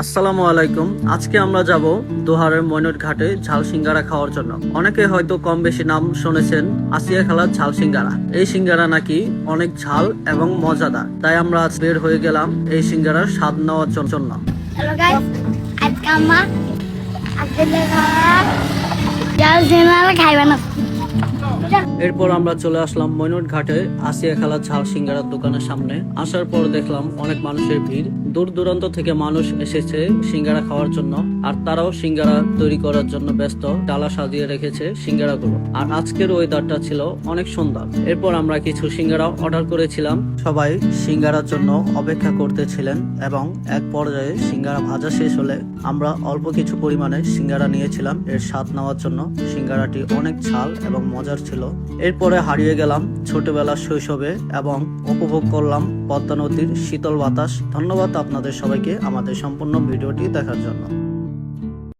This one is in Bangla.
আসসালামু আলাইকুম। আজকে আমরা যাব দোহারের ময়নট ঘাটে ঝাল সিঙ্গারা খাওয়ার জন্য। অনেকে হয়তো কম বেশি নাম শুনেছেন আসিয়া খালার ঝাল সিঙ্গারা। এই সিঙ্গারা নাকি অনেক ঝাল এবং মজাদার, তাই আমরা আজ বের হয়ে গেলাম এই সিঙ্গারার স্বাদ নেওয়ার জন্য। হ্যালো গাইস, আজকে আমরা ঝাল সিঙ্গারা খাইবেন। এরপর আমরা চলে আসলাম ময়নট ঘাটে আসিয়া খালার ঝাল সিঙ্গারার দোকানের সামনে। আসার পর দেখলাম অনেক মানুষের ভিড়, দূর দূরান্ত থেকে মানুষ এসেছে সিঙ্গারা খাওয়ার জন্য, আর তারাও সিঙ্গারা তৈরি করার জন্য ব্যস্ত। ডালা সাজিয়ে রেখেছে সিঙ্গারাগুলো, আর আজকের ওয়েদারটা ছিল অনেক সুন্দর। এরপর আমরা কিছু সিঙ্গারা অর্ডার করেছিলাম। সবাই সিঙ্গারার জন্য অপেক্ষা করতেছিলেন এবং এক পর্যায়ে সিঙ্গারা ভাজা শেষ হলে আমরা অল্প কিছু পরিমাণে সিঙ্গারা নিয়েছিলাম এর স্বাদ নেওয়ার জন্য। সিঙ্গারাটি অনেক ঝাল এবং মজার ছিল। এরপরে হারিয়ে গেলাম ছোটবেলার শৈশবে এবং উপভোগ করলাম পদ্মা নদীর শীতল বাতাস। ধন্যবাদ আপনাদের সবাইকে আমাদের সম্পূর্ণ ভিডিওটি দেখার জন্য।